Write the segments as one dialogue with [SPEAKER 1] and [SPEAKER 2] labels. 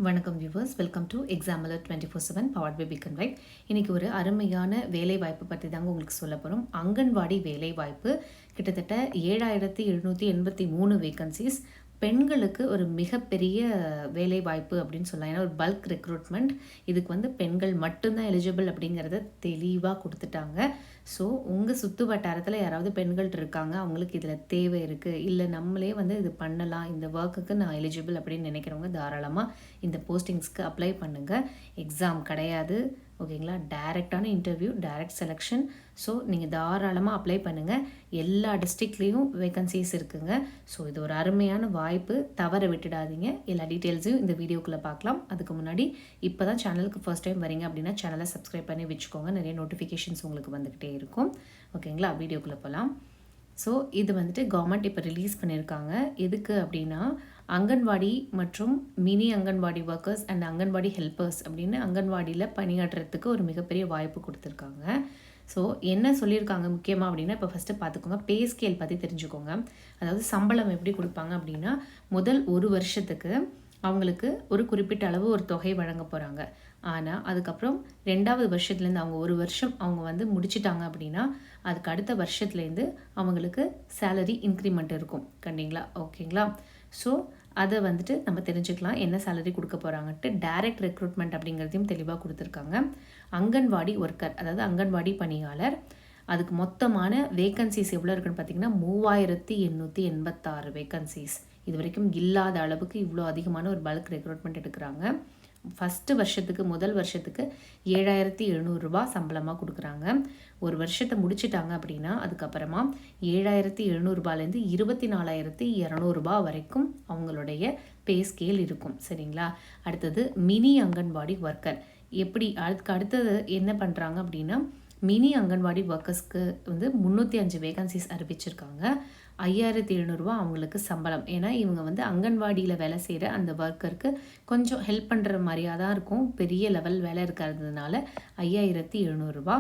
[SPEAKER 1] வணக்கம் viewers, welcome to exam alert 24/7 powered by begin right. இன்றைக்கி ஒரு அருமையான வேலை வாய்ப்பு பற்றி தாங்க உங்களுக்கு சொல்ல போகிறோம். அங்கன்வாடி வேலை வாய்ப்பு கிட்டத்தட்ட 7,783 வேகன்சிஸ். பெண்களுக்கு ஒரு மிகப்பெரிய வேலை வாய்ப்பு அப்படின்னு சொல்லலாம். ஏன்னா ஒரு பல்க் ரெக்ரூட்மெண்ட். இதுக்கு வந்து பெண்கள் மட்டும்தான் எலிஜிபிள் அப்படிங்கிறத தெளிவாக கொடுத்துட்டாங்க. ஸோ உங்கள் சுற்று வட்டாரத்தில் யாராவது பெண்கள் இருக்காங்க, அவங்களுக்கு இதில் தேவை இருக்குது, இல்லை நம்மளே வந்து இது பண்ணலாம், இந்த ஒர்க்குக்கு நான் எலிஜிபிள் அப்படின்னு நினைக்கிறவங்க தாராளமாக இந்த போஸ்டிங்ஸ்க்கு அப்ளை பண்ணுங்கள். எக்ஸாம் கிடையாது, ஓகேங்களா? டைரெக்டான இன்டர்வியூ, டைரக்ட் செலெக்ஷன். ஸோ நீங்கள் தாராளமாக அப்ளை பண்ணுங்கள். எல்லா டிஸ்ட்ரிக்ட்லேயும் வேகன்சிஸ் இருக்குங்க. ஸோ இது ஒரு அருமையான வாய்ப்பு, தவற விட்டுடாதீங்க. எல்லா டீட்டெயில்ஸையும் இந்த வீடியோக்குள்ளே பார்க்கலாம். அதுக்கு முன்னாடி இப்போ தான் சேனலுக்கு ஃபர்ஸ்ட் டைம் வரீங்க அப்படின்னா சேனலை சப்ஸ்கிரைப் பண்ணி வச்சுக்கோங்க. நிறைய நோட்டிஃபிகேஷன்ஸ் உங்களுக்கு வந்துக்கிட்டே இருக்கும். ஓகேங்களா? வீடியோக்குள்ளே போகலாம். ஸோ இது வந்துட்டு கவர்மெண்ட் இப்போ ரிலீஸ் பண்ணியிருக்காங்க. எதுக்கு அப்படின்னா அங்கன்வாடி மற்றும் mini anganwadi workers and anganwadi helpers அப்படின்னு அங்கன்வாடியில் பணியாற்றுறதுக்கு ஒரு மிகப்பெரிய வாய்ப்பு கொடுத்துருக்காங்க. ஸோ என்ன சொல்லியிருக்காங்க முக்கியமாக அப்படின்னா, இப்போ ஃபஸ்ட்டு பார்த்துக்கோங்க, பே ஸ்கேல் பற்றி தெரிஞ்சுக்கோங்க. அதாவது சம்பளம் எப்படி கொடுப்பாங்க அப்படின்னா, முதல் ஒரு வருஷத்துக்கு அவங்களுக்கு ஒரு குறிப்பிட்ட அளவு ஒரு தொகை வழங்க போகிறாங்க. ஆனால் அதுக்கப்புறம் 2வது வருஷத்துலேருந்து அவங்க ஒரு வருஷம் அவங்க வந்து முடிச்சிட்டாங்க அப்படின்னா அதுக்கு அடுத்த வருஷத்துலேருந்து அவங்களுக்கு சேலரி இன்க்ரிமெண்ட் இருக்கும். கண்டிங்களா? ஓகேங்களா? ஸோ அதை வந்துட்டு நம்ம தெரிஞ்சுக்கலாம், என்ன சேலரி கொடுக்க போகிறாங்கன்ட்டு. டைரக்ட் ரெக்ரூட்மெண்ட் அப்படிங்கிறதையும் தெளிவாக கொடுத்துருக்காங்க. அங்கன்வாடி ஒர்க்கர், அதாவது அங்கன்வாடி பணியாளர், அதுக்கு மொத்தமான வேகன்சிஸ் எவ்வளோ இருக்குன்னு பார்த்தீங்கன்னா 3,886 வேகன்சிஸ். இது வரைக்கும் இல்லாத அளவுக்கு இவ்வளோ அதிகமான ஒரு பல்க் ரெக்ரூட்மெண்ட் எடுக்கிறாங்க. ஃபஸ்ட்டு வருஷத்துக்கு, முதல் வருஷத்துக்கு 7,700 ரூபா சம்பளமாக கொடுக்குறாங்க. ஒரு வருஷத்தை முடிச்சிட்டாங்க அப்படின்னா அதுக்கப்புறமா 7,700 ரூபாயிலேருந்து 24,200 ரூபா வரைக்கும் அவங்களுடைய பே ஸ்கேல் இருக்கும். சரிங்களா? அடுத்தது மினி அங்கன்வாடி ஒர்க்கர். எப்படி அதுக்கு அடுத்தது என்ன பண்ணுறாங்க அப்படின்னா, மினி அங்கன்வாடி ஒர்க்கர்ஸ்க்கு வந்து 305 வேகன்சிஸ் அறிவிச்சிருக்காங்க. 5,700 ரூபா அவங்களுக்கு சம்பளம். ஏன்னா இவங்க வந்து அங்கன்வாடியில் வேலை செய்கிற அந்த ஒர்க்கருக்கு கொஞ்சம் ஹெல்ப் பண்ணுற மாதிரியாக தான் இருக்கும். பெரிய லெவல் வேலை இருக்கிறதுனால 5,700 ரூபா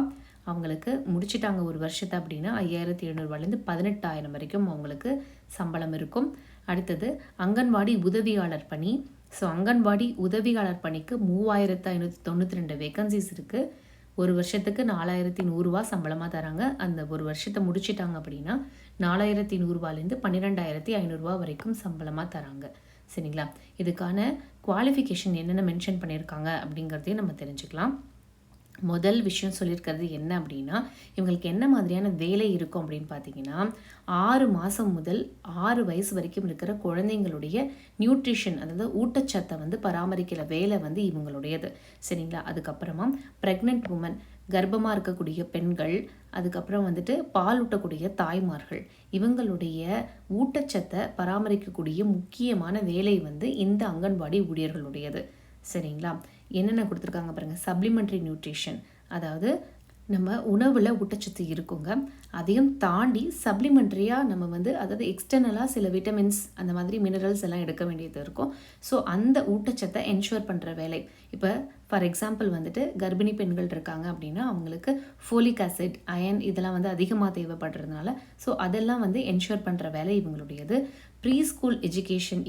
[SPEAKER 1] அவங்களுக்கு. முடிச்சிட்டாங்க ஒரு வருஷத்தை அப்படின்னா 5,700 ரூபாயிலேருந்து 18,000 வரைக்கும் அவங்களுக்கு சம்பளம் இருக்கும். அடுத்தது அங்கன்வாடி உதவியாளர் பணி. ஸோ அங்கன்வாடி உதவியாளர் பணிக்கு 3,592 வேகன்சிஸ் இருக்குது. ஒரு வருஷத்துக்கு 4,100 ரூபா சம்பளமாக தராங்க. அந்த ஒரு வருஷத்தை முடிச்சிட்டாங்க அப்படின்னா 4,100 ரூபாயிலேருந்து 12,500 ரூபா வரைக்கும் சம்பளமாக தராங்க. சரிங்களா? இதுக்கான குவாலிஃபிகேஷன் என்னென்ன மென்ஷன் பண்ணியிருக்காங்க அப்படிங்கிறதையும் நம்ம தெரிஞ்சுக்கலாம். முதல் விஷயம் சொல்லியிருக்கிறது என்ன அப்படின்னா, இவங்களுக்கு என்ன மாதிரியான வேலை இருக்கும் அப்படின்னு பார்த்தீங்கன்னா, 6 மாதம் முதல் 6 வயசு வரைக்கும் இருக்கிற குழந்தைங்களுடைய நியூட்ரிஷன், அதாவது ஊட்டச்சத்தை வந்து பராமரிக்கிற வேலை வந்து இவங்களுடையது. சரிங்களா? அதுக்கப்புறமா ப்ரெக்னென்ட் உமன், கர்ப்பமாக இருக்கக்கூடிய பெண்கள், அதுக்கப்புறம் வந்துட்டு பால் ஊட்டக்கூடிய தாய்மார்கள், இவங்களுடைய ஊட்டச்சத்தை பராமரிக்கக்கூடிய முக்கியமான வேலை வந்து இந்த அங்கன்வாடி ஊழியர்களுடையது. சரிங்களா? என்னென்ன கொடுத்துருக்காங்க பாருங்கள். சப்ளிமெண்ட்ரி நியூட்ரிஷன், அதாவது நம்ம உணவில் ஊட்டச்சத்து இருக்குங்க, அதையும் தாண்டி சப்ளிமெண்ட்ரியாக நம்ம வந்து, அதாவது எக்ஸ்டர்னலாக சில விட்டமின்ஸ் அந்த மாதிரி மினரல்ஸ் எல்லாம் எடுக்க வேண்டியது இருக்கும். ஸோ அந்த ஊட்டச்சத்தை என்ஷூர் பண்ணுற வேலை. இப்போ ஃபார் எக்ஸாம்பிள் வந்துட்டு கர்ப்பிணி பெண்கள் இருக்காங்க அப்படின்னா அவங்களுக்கு ஃபோலிக் ஆசிட், அயன் இதெல்லாம் வந்து அதிகமாக தேவைப்படுறதுனால ஸோ அதெல்லாம் வந்து என்ஷூர் பண்ணுற வேலை இவங்களுடையது. ப்ரீ ஸ்கூல் எஜுகேஷன்,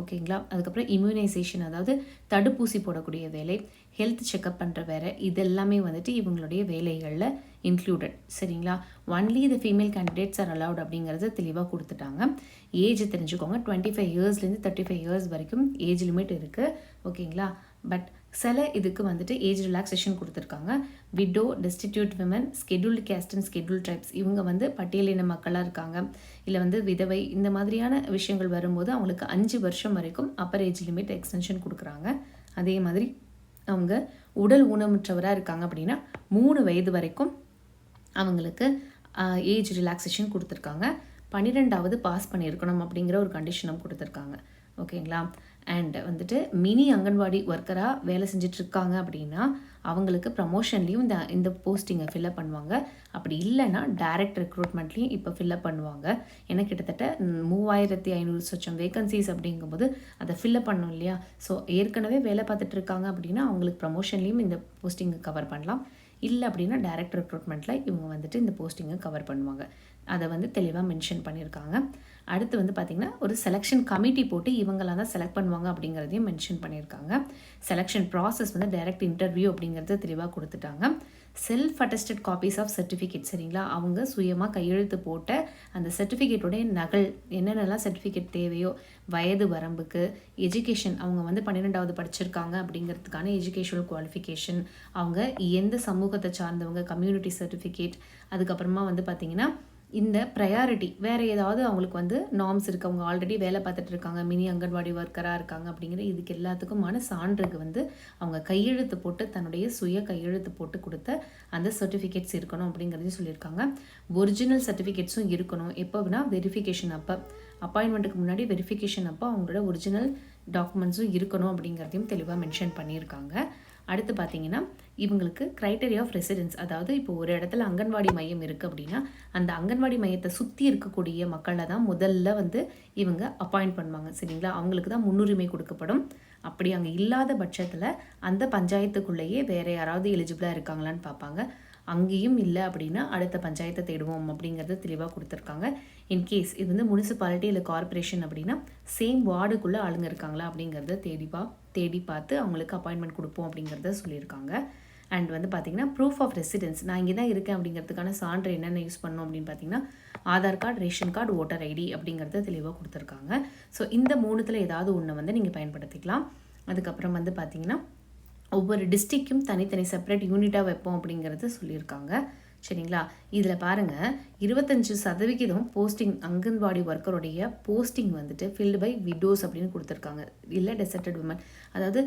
[SPEAKER 1] ஓகேங்களா? அதுக்கப்புறம் இம்யூனைசேஷன், அதாவது தடுப்பூசி போடக்கூடிய வேலை, ஹெல்த் செக்அப் பண்ணுற வேலை, இதெல்லாமே வந்துட்டு இவங்களுடைய வேலைகளில் இன்க்ளூடட். சரிங்களா? Only the female candidates are allowed அப்படிங்கிறத தெளிவாக கொடுத்துட்டாங்க. ஏஜ் தெரிஞ்சுக்கோங்க, 25 இயர்ஸ்லேருந்து 35 இயர்ஸ் வரைக்கும் ஏஜ் லிமிட் இருக்குது. ஓகேங்களா? பட் சில இதுக்கு வந்துட்டு ஏஜ் ரிலாக்ஸேஷன் கொடுத்துருக்காங்க. Widow, destitute women, scheduled caste and schedule tribes, இவங்க வந்து பட்டியலின மக்களாக இருக்காங்க, இல்லை வந்து விதவை, இந்த மாதிரியான விஷயங்கள் வரும்போது அவங்களுக்கு 5 வருஷம் வரைக்கும் அப்பர் ஏஜ் லிமிட் எக்ஸ்டென்ஷன் கொடுக்குறாங்க. அதே மாதிரி அவங்க உடல் ஊனமுற்றவராக இருக்காங்க அப்படின்னா 3 வயது வரைக்கும் அவங்களுக்கு ஏஜ் ரிலாக்ஸேஷன் கொடுத்துருக்காங்க. 12வது பாஸ் பண்ணியிருக்கணும் அப்படிங்கிற ஒரு கண்டிஷனும் கொடுத்துருக்காங்க. ஓகேங்களா? அண்ட் வந்துட்டு மினி அங்கன்வாடி ஒர்க்கராக வேலை செஞ்சிட்ருக்காங்க அப்படின்னா அவங்களுக்கு ப்ரமோஷன்லேயும் இந்த போஸ்டிங்கை ஃபில்அப் பண்ணுவாங்க. அப்படி இல்லைன்னா டைரக்ட் ரெக்ரூட்மெண்ட்லேயும் இப்போ ஃபில்அப் பண்ணுவாங்க. ஏன்னா கிட்டத்தட்ட 3,500 சொச்சம் வேகன்சிஸ் அப்படிங்கும்போது அதை ஃபில்அப் பண்ணணும் இல்லையா? ஸோ ஏற்கனவே வேலை பார்த்துட்டு இருக்காங்க அப்படின்னா அவங்களுக்கு ப்ரமோஷன்லேயும் இந்த போஸ்டிங்கை கவர் பண்ணலாம். இல்லை அப்படின்னா டைரக்ட் ரெக்ரூட்மெண்ட்டில் இவங்க வந்துட்டு இந்த போஸ்டிங்கை கவர் பண்ணுவாங்க. அதை வந்து தெளிவாக மென்ஷன் பண்ணியிருக்காங்க. அடுத்து வந்து பார்த்திங்கன்னா ஒரு செலெக்ஷன் கமிட்டி போட்டு இவங்களாம் தான் செலக்ட் பண்ணுவாங்க அப்படிங்கிறதையும் மென்ஷன் பண்ணியிருக்காங்க. செலெக்ஷன் ப்ராசஸ் வந்து டைரக்ட் இன்டர்வியூ அப்படிங்கிறது தெளிவாக கொடுத்துட்டாங்க. Self attested copies of certificate சரிங்களா, அவங்க சுயமாக கையெழுத்து போட்ட அந்த சர்டிஃபிகேட்டோடைய நகல் என்னென்னலாம் சர்டிஃபிகேட் தேவையோ, வயது வரம்புக்கு, எஜுகேஷன் அவங்க வந்து 12வது படிச்சிருக்காங்க அப்படிங்கிறதுக்கான எஜுகேஷனல் குவாலிஃபிகேஷன், அவங்க எந்த சமூகத்தை சார்ந்தவங்க, கம்யூனிட்டி சர்டிஃபிகேட், அதுக்கப்புறமா வந்து பார்த்திங்கன்னா இந்த ப்ரையாரிட்டி வேறு ஏதாவது அவங்களுக்கு வந்து நார்ம்ஸ் இருக்குது, அவங்க ஆல்ரெடி வேலை பார்த்துட்டு இருக்காங்க, மினி அங்கன்வாடி ஒர்க்கராக இருக்காங்க அப்படிங்கிற இதுக்கு எல்லாத்துக்குமான சான்றுக்கு வந்து அவங்க கையெழுத்து போட்டு தன்னுடைய சுய கையெழுத்து போட்டு கொடுத்த அந்த சர்டிஃபிகேட்ஸ் இருக்கணும் அப்படிங்கிறதையும் சொல்லியிருக்காங்க. ஒரிஜினல் சர்டிஃபிகேட்ஸும் இருக்கணும். எப்போனா வெரிஃபிகேஷன் அப்போ, அப்பாயின்மெண்ட்டுக்கு முன்னாடி வெரிஃபிகேஷன் அப்போ அவங்களோட ஒரிஜினல் டாக்குமெண்ட்ஸும் இருக்கணும் அப்படிங்கிறதையும் தெளிவாக மென்ஷன் பண்ணியிருக்காங்க. அடுத்து பார்த்தீங்கன்னா இவங்களுக்கு க்ரைட்டீரியா ஆஃப் ரெசிடென்ஸ், அதாவது இப்போ ஒரு இடத்துல அங்கன்வாடி மையம் இருக்குது அப்படின்னா அந்த அங்கன்வாடி மையத்தை சுற்றி இருக்கக்கூடிய மக்களை தான் முதல்ல வந்து இவங்க அப்பாயிண்ட் பண்ணுவாங்க சரிங்களா. அவங்களுக்கு தான் முன்னுரிமை கொடுக்கப்படும். அப்படி அங்கே இல்லாத பட்சத்தில் அந்த பஞ்சாயத்துக்குள்ளேயே வேறு யாராவது எலிஜிபிளாக இருக்காங்களான்னு பார்ப்பாங்க. அங்கேயும் இல்லை அப்படின்னா அடுத்த பஞ்சாயத்தை தேடுவோம் அப்படிங்கிறத தெளிவாக கொடுத்துருக்காங்க. இன்கேஸ் இது வந்து முனிசிபாலிட்டி இல்லை கார்பரேஷன் அப்படின்னா சேம் வார்டுக்குள்ளே ஆளுங்க இருக்காங்களா அப்படிங்கிறத தேடி பார்த்து அவங்களுக்கு அப்பாயின்மெண்ட் கொடுப்போம் அப்படிங்கிறத சொல்லியிருக்காங்க. அண்ட் வந்து பார்த்திங்கன்னா ப்ரூஃப் ஆஃப் ரெசிடென்ஸ், நான் இங்கே தான் இருக்கேன் அப்படிங்கிறதுக்கான சான்று என்னென்ன யூஸ் பண்ணணும் அப்படின்னு பார்த்தீங்கன்னா Aadhaar card, ration card, voter ID அப்படிங்கிறத தெளிவாக கொடுத்துருக்காங்க. ஸோ இந்த 3ல் ஏதாவது ஒன்று வந்து நீங்கள் பயன்படுத்திக்கலாம். அதுக்கப்புறம் வந்து பார்த்திங்கன்னா ஒவ்வொரு டிஸ்ட்ரிக்டும் தனித்தனி செப்பரேட் யூனிட்டாக வைப்போம் அப்படிங்கிறது சொல்லியிருக்காங்க சரிங்களா. இதில் பாருங்கள் 25% போஸ்டிங் அங்கன்வாடி ஒர்க்கருடைய போஸ்டிங் வந்துட்டு ஃபில்டு பை விடோஸ் அப்படின்னு கொடுத்துருக்காங்க, இல்லை டெசர்டட் விமன், அதாவது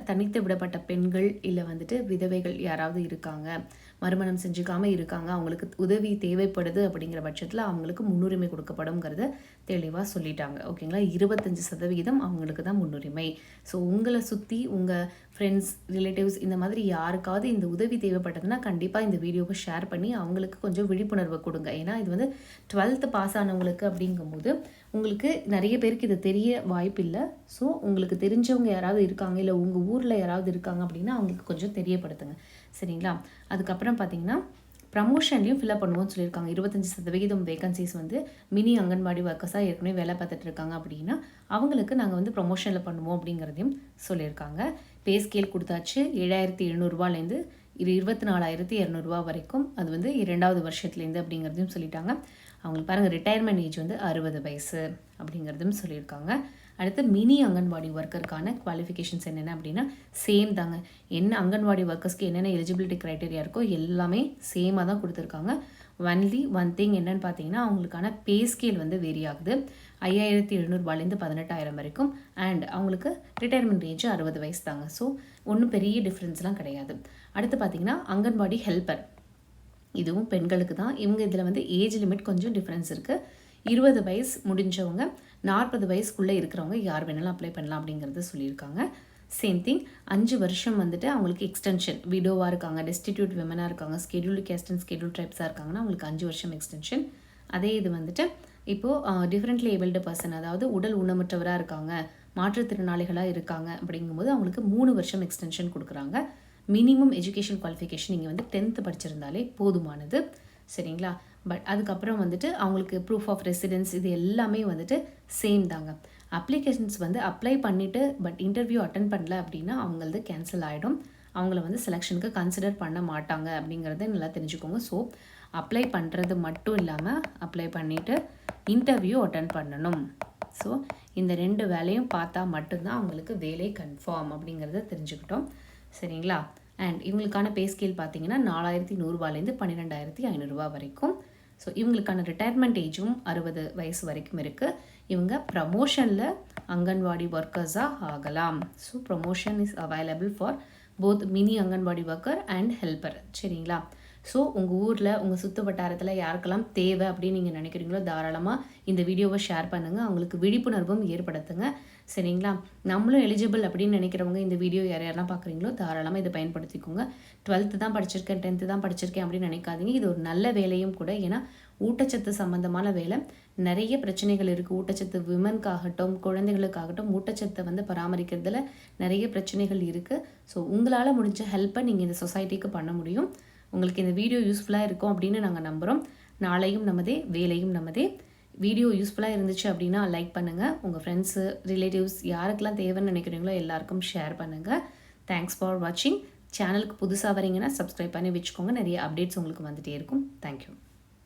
[SPEAKER 1] தனித்து விடப்பட்ட பெண்கள் இல்லை வந்துட்டு விதவைகள் யாராவது இருக்காங்க, மறுமணம் செஞ்சுக்காமல் இருக்காங்க, அவங்களுக்கு உதவி தேவைப்படுது அப்படிங்கிற பட்சத்தில் அவங்களுக்கு முன்னுரிமை கொடுக்கப்படும்ங்கிறத தெளிவாக சொல்லிட்டாங்க ஓகேங்களா. 25% அவங்களுக்கு தான் முன்னுரிமை. ஸோ உங்களை சுற்றி உங்கள் ஃப்ரெண்ட்ஸ், ரிலேட்டிவ்ஸ் இந்த மாதிரி யாருக்காவது இந்த உதவி தேவைப்பட்டதுன்னா கண்டிப்பாக இந்த வீடியோவை ஷேர் பண்ணி அவங்களுக்கு கொஞ்சம் விழிப்புணர்வு கொடுங்க. ஏன்னா இது வந்து 12th பாஸ் ஆனவங்களுக்கு அப்படிங்கும்போது உங்களுக்கு நிறைய பேருக்கு இது தெரிய வாய்ப்பு இல்லை. ஸோ உங்களுக்கு தெரிஞ்சவங்க யாராவது இருக்காங்க இல்லை உங்கள் ஊரில் யாராவது இருக்காங்க அப்படின்னா அவங்களுக்கு கொஞ்சம் தெரியப்படுத்துங்க சரிங்களா. அதுக்கப்புறம் பார்த்தீங்கன்னா ப்ரமோஷன்லையும் ஃபில்அப் பண்ணுவோம்னு சொல்லியிருக்காங்க. 25% வேகன்சிஸ் வந்து மினி அங்கன்வாடி ஒர்க்கர்ஸாக ஏற்கனவே வேலை பார்த்துட்டு இருக்காங்க அப்படின்னா அவங்களுக்கு நாங்கள் வந்து ப்ரமோஷனில் பண்ணுவோம் அப்படிங்கிறதையும் சொல்லியிருக்காங்க. பே ஸ்கேல் கொடுத்தாச்சு. 7,700 24,200 வரைக்கும், அது வந்து 2வது வருஷத்துலேருந்து அப்படிங்கிறதையும் சொல்லிட்டாங்க. அவங்களுக்கு பாருங்கள் ரிட்டையர்மெண்ட் ஏஜ் வந்து 60 வயசு அப்படிங்கிறதும் சொல்லியிருக்காங்க. அடுத்து மினி அங்கன்வாடி ஒர்க்கருக்கான குவாலிஃபிகேஷன்ஸ் என்னென்ன அப்படின்னா சேம் தாங்க. என்ன அங்கன்வாடி ஒர்க்கர்ஸ்க்கு என்னென்ன எலிஜிபிலிட்டி க்ரைட்டீரியா இருக்கோ எல்லாமே சேமாக தான் கொடுத்துருக்காங்க. ஒன்லி ஒன் திங் என்னன்னு பார்த்தீங்கன்னா அவங்களுக்கான பே ஸ்கேல் வந்து வேரி ஆகுது. 5,700 18,000 வரைக்கும். அண்ட் அவங்களுக்கு ரிட்டையர்மெண்ட் ஏஜ் 60 வயசு தாங்க. ஸோ ஒன்றும் பெரிய டிஃப்ரென்ஸ்லாம் கிடையாது. அடுத்து பார்த்தீங்கன்னா அங்கன்வாடி ஹெல்ப்பர், இதுவும் பெண்களுக்கு தான். இவங்க இதில் வந்து ஏஜ் லிமிட் கொஞ்சம் டிஃப்ரென்ஸ் இருக்குது. 20 வயசு முடிஞ்சவங்க 40 வயசுக்குள்ளே இருக்கிறவங்க யார் வேணாலும் அப்ளை பண்ணலாம் அப்படிங்கிறது சொல்லியிருக்காங்க. சேம் திங் 5 வருஷம் வந்துட்டு அவங்களுக்கு எக்ஸ்டென்ஷன், விடோவாக இருக்காங்க, டெஸ்டிடியூட் விமனாக இருக்காங்க, ஸ்கெடியூல்டு கேஸ்ட் அண்ட் ஸ்கெடியூல் ட்ரைப்ஸாக இருக்காங்கன்னா அவங்களுக்கு 5 வருஷம் எக்ஸ்டென்ஷன். அதே இது வந்துட்டு இப்போது டிஃப்ரெண்ட்லி ஏபிள்டு பர்சன், அதாவது உடல் ஊனமுற்றவராக இருக்காங்க, மாற்றுத்திறனாளிகளாக இருக்காங்க அப்படிங்கும்போது அவங்களுக்கு 3 வருஷம் எக்ஸ்டென்ஷன் கொடுக்குறாங்க. மினிமம் எஜுகேஷன் குவாலிஃபிகேஷன் நீங்கள் வந்து 10th படிச்சிருந்தாலே போதுமானது சரிங்களா. பட் அதுக்கப்புறம் வந்துட்டு அவங்களுக்கு ப்ரூஃப் ஆஃப் ரெசிடென்ஸ் இது எல்லாமே வந்துட்டு சேம் தாங்க. அப்ளிகேஷன்ஸ் வந்து அப்ளை பண்ணிவிட்டு பட் இன்டர்வியூ அட்டன் பண்ணல அப்படின்னா அவங்களது கேன்சல் ஆகிடும். அவங்கள வந்து செலெக்ஷனுக்கு கன்சிடர் பண்ண மாட்டாங்க அப்படிங்கிறத நல்லா தெரிஞ்சுக்கோங்க. ஸோ அப்ளை பண்ணுறது மட்டும் இல்லாமல் அப்ளை பண்ணிவிட்டு இன்டர்வியூ அட்டன் பண்ணணும். ஸோ இந்த 2 வேலையும் பார்த்தா மட்டும்தான் அவங்களுக்கு வேலை கன்ஃபார்ம் அப்படிங்கிறத தெரிஞ்சுக்கிட்டோம் சரிங்களா. அண்ட் இவங்களுக்கான பே ஸ்கேல் பார்த்தீங்கன்னா 4,100 12,500 வரைக்கும். ஸோ இவங்களுக்கான ரிட்டையர்மெண்ட் ஏஜும் 60 வயசு வரைக்கும் இருக்குது. இவங்க ப்ரமோஷனில் அங்கன்வாடி ஒர்க்கர்ஸாக ஆகலாம். So promotion is available for both mini anganwadi worker and helper சரிங்களா. ஸோ உங்கள் ஊரில் உங்கள் சுற்று வட்டாரத்தில் யாருக்கெல்லாம் தேவை அப்படின்னு நீங்கள் நினைக்கிறீங்களோ தாராளமாக இந்த வீடியோவை ஷேர் பண்ணுங்கள், அவங்களுக்கு விழிப்புணர்வும் ஏற்படுத்துங்க சரிங்களா. நம்மளும் எலிஜிபிள் அப்படின்னு நினைக்கிறவங்க இந்த வீடியோ யாரெல்லாம் பார்க்குறீங்களோ தாராளமாக இதை பயன்படுத்திக்கோங்க. 12th தான் படிச்சிருக்கேன், 10th தான் படிச்சிருக்கேன் அப்படின்னு நினைக்காதீங்க. இது ஒரு நல்ல வேலையும் கூட. ஏன்னா ஊட்டச்சத்து சம்மந்தமான வேலை, நிறைய பிரச்சனைகள் இருக்குது. ஊட்டச்சத்து விமனுக்காகட்டும் குழந்தைகளுக்காகட்டும் ஊட்டச்சத்தை வந்து பராமரிக்கிறதுல நிறைய பிரச்சனைகள் இருக்குது. ஸோ உங்களால் முடிஞ்ச ஹெல்ப்பை நீங்கள் இந்த சொசைட்டிக்கு பண்ண முடியும். உங்களுக்கு இந்த வீடியோ யூஸ்ஃபுல்லாக இருக்கும் அப்படின்னு நாங்கள் நம்புகிறோம். நாளையும் நமதே, வேலையும் நமதே. வீடியோ யூஸ்ஃபுல்லாக இருந்துச்சு அப்படின்னா லைக் பண்ணுங்கள். உங்கள் ஃப்ரெண்ட்ஸு, ரிலேட்டிவ்ஸ் யாருக்கெல்லாம் தேவைன்னு நினைக்கிறீங்களோ எல்லாருக்கும் ஷேர் பண்ணுங்கள். தேங்க்ஸ் ஃபார் வாட்சிங். சேனலுக்கு புதுசாக வரீங்கன்னா சப்ஸ்கிரைப் பண்ணி வச்சுக்கோங்க. நிறைய அப்டேட்ஸ் உங்களுக்கு வந்துகிட்டே இருக்கும். தேங்க்யூ.